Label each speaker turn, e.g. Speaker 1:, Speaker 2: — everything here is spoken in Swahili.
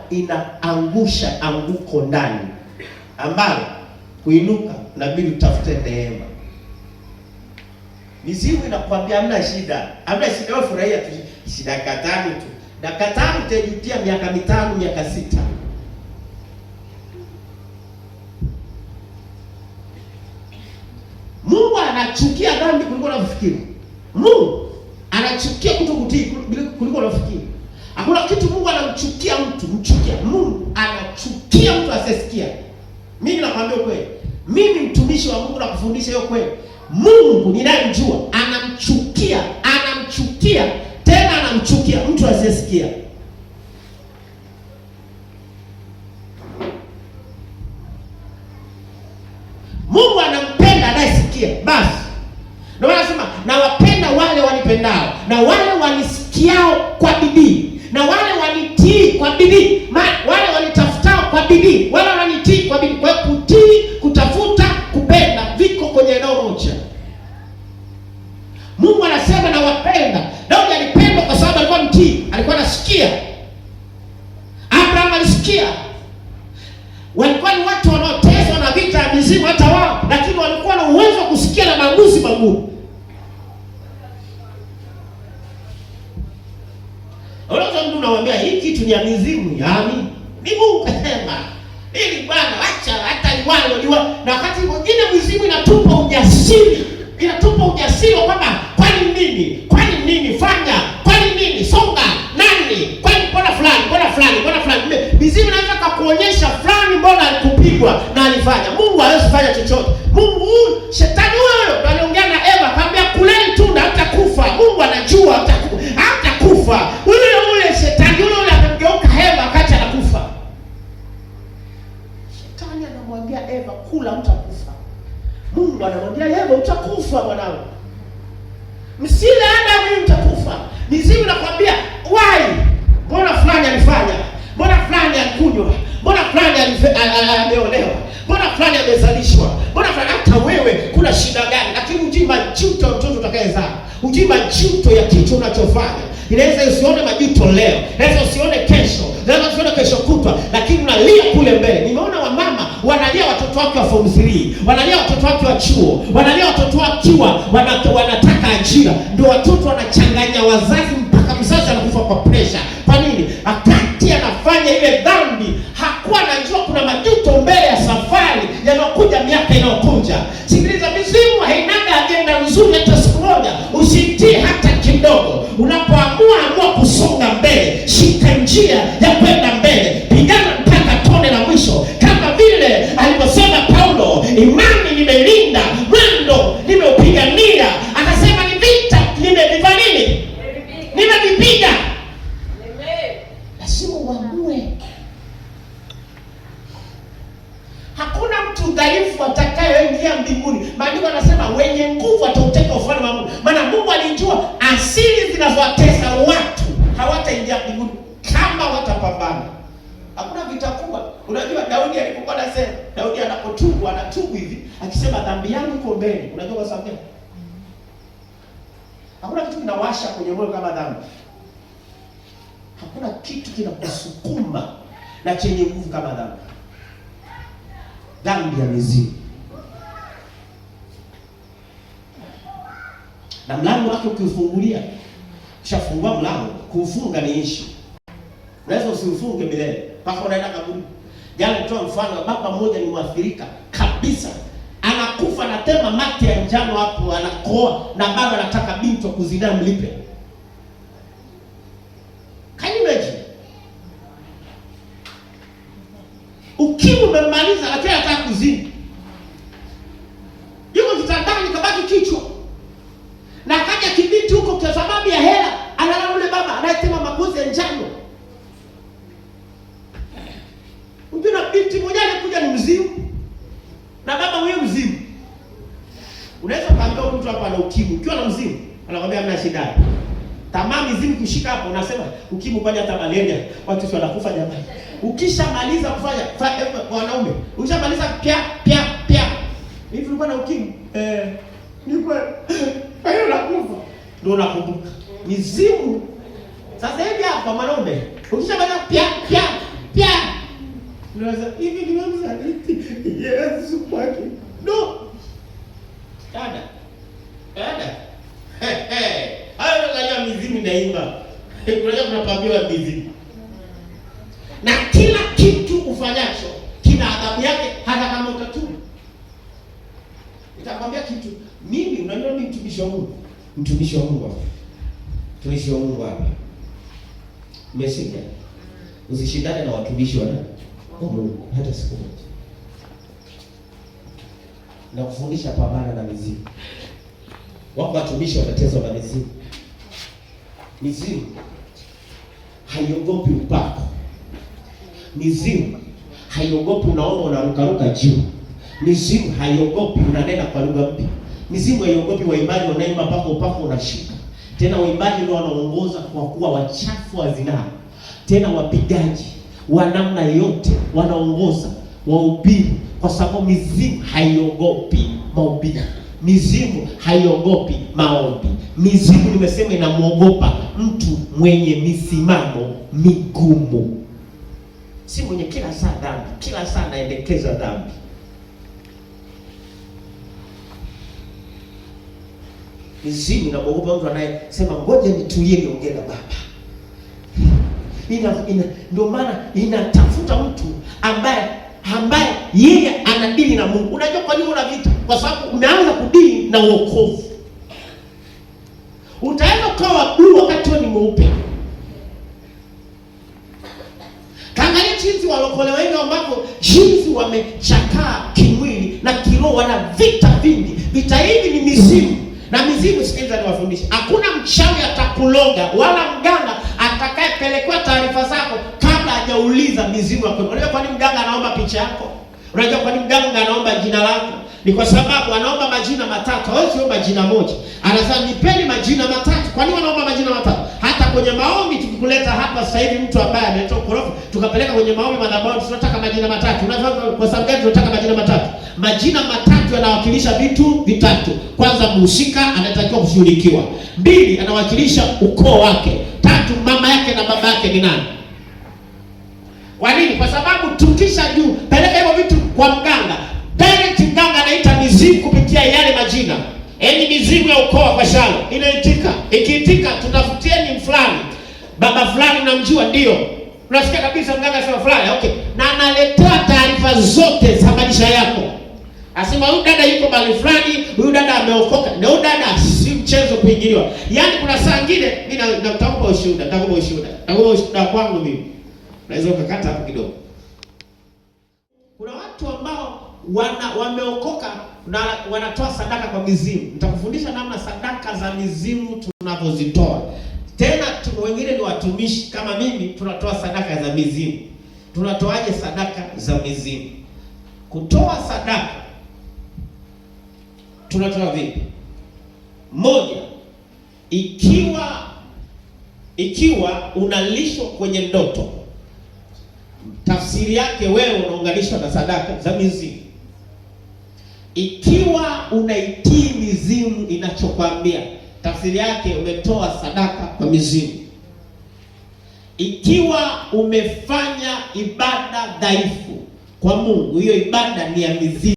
Speaker 1: inaangusha anguko ndani, ambalo kuinuka inabidi utafute neema. Mizimu inakwambia hamna shida, hamna shida, wewe furahia tu. Shida katano tu, na katano utajutia miaka 5, miaka 6. Mungu anachukia dhambi kuliko unafikiri. Mungu anachukia kutokutii kuliko unafikiri. Hakuna kitu Mungu anamchukia mtu, Mungu anachukia mtu asisikia. Mimi nakwambia kweli. Mimi mtumishi wa Mungu na kufundisha hiyo kweli. Mungu ninayemjua anamchukia tena anamchukia mtu asiyesikia. Mungu anampenda anayesikia. Basi ndio anasema nawapenda wale wanipendao, na wale wanisikiao kwa bidii, na wale wanitii kwa bidii, wale wanitafutao kwa bidii, wale wanitii kwa bidii. Kwa kutii, kutafuta, kupenda viko kwenye eneo moja. Mungu anasema nawapenda. Daudi alipendwa kwa sababu alikuwa mtii, alikuwa anasikia. Abraham alisikia. Walikuwa ni watu wanaoteswa na vita ya mizimu hata wao, lakini walikuwa na uwezo wa kusikia na maamuzi magumu. Unaweza mtu unamwambia hii kitu ni ya mizimu, yaani ni Mungu kasema. Ili bwana acha hata liwalo. Na wakati mwingine mizimu inatupa ujasiri. Inatupa ujasiri kwamba kwani nini fanya, kwani nini songa, nani, kwani mbona fulani. Mizimu inaweza kukuonyesha fulani mbona alikupigwa na alifanya. Mungu hawezi kufanya chochote. Mungu, shetani huyo ndo aliongea na Eva, akamwambia kuleni tunda hatakufa. Mungu anajua hatakufa. Ule shetani ule akamgeuka Eva wakati anakufa. Shetani anamwambia Eva kula mtakufa. Mungu anamwambia Eva utakufa mwanangu. Msile Adamu mtakufa. Mizimu inakwambia why? Mbona fulani alifanya? Mbona fulani alikunywa? Mbona fulani ameolewa? Mbona fulani amezalishwa? Mbona fulani hata wewe kuna shida gani? Lakini ujui majuto mtoto utakayezaa. Ujui majuto ya kitu unachofanya. Inaweza usione majuto leo, inaweza usione kesho, inaweza usione kesho kutwa, lakini unalia kule mbele. Nimeona wamama wanalia watoto wake wa form 3, wanalia watoto wake wa chuo, wanalia watoto wakiwa wanataka ajira. Ndio watoto wanachanganya wazazi mpaka mzazi anakufa kwa pressure. Kwa nini? Wakati anafanya ile dhambi hakuwa anajua kuna majuto mbele ya safari yanayokuja miaka inayokuja. Sikiliza, mizimu hainaga agenda nzuri hata siku moja. Usitii hata kidogo. Unapoamua kusonga mbele, shika njia ya kwenda mbele. Pigana mpaka tone la mwisho. Kama vile alivyosema Paulo, imani nimelinda, mwendo nimeupigania. Akasema ni vita nimeviva nini? Nimevipiga. Lazima uamue. Hakuna mtu dhaifu atakayeingia mbinguni. Maandiko yanasema wenye nguvu atauteka ufalme wa Mungu. Maana Mungu alijua asili zinazowatesa watu hawataingia mbinguni kama watapambana. Hakuna vita kubwa. Unajua Daudi alipokuwa anasema, Daudi anapotubu anatubu hivi akisema dhambi yangu iko mbele. Unajua kwa sababu gani? Hakuna kitu kinawasha kwenye moyo kama dhambi. Hakuna kitu kinakusukuma na chenye nguvu kama dhambi. Dhambi ya mizimu. Na mlango wake ukiufungulia, ushafungua mlango, kuufunga ni issue. Unaweza usiufunge milele, mpaka unaenda kaburi. Jana nitoa mfano, baba mmoja ni mwathirika kabisa. Anakufa na tema mate ya njano hapo, anakoa na baba anataka binti kuzina mlipe. Can you imagine? Ukimwi umemaliza lakini anataka kuzini. Yuko kitandani kabaki kichwa. Na kaja kibiti huko kwa sababu ya hela, analala yule baba anayetema makozi ya njano. Unajua binti mmoja alikuja ni mzimu. Na baba huyo mzimu. Unaweza kaambia mtu hapa ana ukimwi, ukiwa na mzimu, anakuambia hamna shida. Tamaa mizimu kushika hapo, unasema ukimwi kwani hata malaria watu sio wanakufa jamani. Ukishamaliza kufanya wanaume, ukishamaliza pia hivi ulikuwa na ukimwi, ni kwa hiyo nakufa ndio unakumbuka mizimu. Sasa hivi hapa wanaume, ukishamaliza pia Tunasema hivi nimemsaliti Yesu kwake. No. Dada. Hayo ndio mizimu inaimba. Unajua tunapambiwa mizimu. Na kila kitu ufanyacho kina adhabu yake hata kama utatubu. Nitakwambia kitu. Mimi unajua mimi mtumishi wa Mungu. Mtumishi wa Mungu hapa. Umesikia? Usishindane na watumishi wa Mungu hata siku moja. Na kufundisha pambana na mizimu. Wako watumishi wanatezwa na mizimu. Mizimu haiogopi upako. Mizimu haiogopi unaona unarukaruka juu. Mizimu haiogopi unanena kwa lugha mpya. Mizimu haiogopi waimbaji wanaimba mpaka upako unashika. Tena waimbaji ndio wanaongoza kwa kuwa wachafu wa zinaa. Tena wapigaji wa namna yote wanaongoza wahubiri, kwa sababu mizimu haiogopi mahubiri. Mizimu haiogopi maombi. Mizimu nimesema inamuogopa mtu mwenye misimamo migumu, si mwenye kila saa dhambi, kila saa anaendekeza dhambi. Mizimu inamuogopa mtu anayesema ngoja nitulie niongee na Baba. Ndio maana inatafuta mtu ambaye yeye anadili na Mungu. Unajua kwa nini una vita? Kwa sababu umeanza kudili na wokovu. Utaweza kuwa blue wakati wewe ni mweupe. Kaangalia jinsi walokole wengi ambao jinsi wamechakaa kimwili na kiroho, wana vita vingi. Vita hivi ni mizimu. Na mizimu, sikiliza niwafundishe. Hakuna mchawi atakuloga wala mganga atakayepelekwa taarifa zako kabla hajauliza mizimu yako. Unajua kwa nini mganga anaomba picha yako? Unajua kwa nini mganga anaomba jina lako? Ni kwa sababu anaomba majina matatu, hawezi kuomba jina moja. Anasema nipeni majina matatu. Kwa nini anaomba majina matatu? Hata kwenye maombi tukikuleta hapa sasa hivi mtu ambaye ametoka korofi, tukapeleka kwenye maombi madhabahu, tunataka majina matatu. Unajua kwa sababu gani tunataka majina matatu? Majina matatu yanawakilisha vitu vitatu. Kwanza, mhusika anatakiwa kushughulikiwa. 2, anawakilisha ukoo wake. 3, mama yake na baba yake ni nani. Kwa nini? Kwa sababu tukisha juu peleka hivyo vitu kwa mganga, direct mganga anaita mizimu kupitia yale majina. Yaani mizimu ya ukoo kwa shalo inaitika. Ikiitika tutafutieni fulani, baba fulani namjua, ndio unasikia kabisa mganga sema fulani, okay, na analetea taarifa zote za maisha yako. Asema huyu dada yuko mahali fulani, huyu dada ameokoka, na huyu dada si mchezo kuingiliwa. Yaani kuna saa nyingine mimi nitakupa ushuhuda kwangu mimi. Naweza ukakata hapo kidogo. Kuna watu ambao wameokoka na wanatoa sadaka kwa mizimu. Nitakufundisha namna sadaka za mizimu tunavyozitoa. Tena wengine ni watumishi kama mimi, tunatoa sadaka za mizimu. Tunatoaje sadaka za mizimu? Kutoa sadaka tunatoa vipi? Moja, ikiwa unalishwa kwenye ndoto, tafsiri yake wewe unaunganishwa na sadaka za mizimu. Ikiwa unaitii mizimu inachokwambia, tafsiri yake umetoa sadaka kwa mizimu. Ikiwa umefanya ibada dhaifu kwa Mungu, hiyo ibada ni ya mizimu.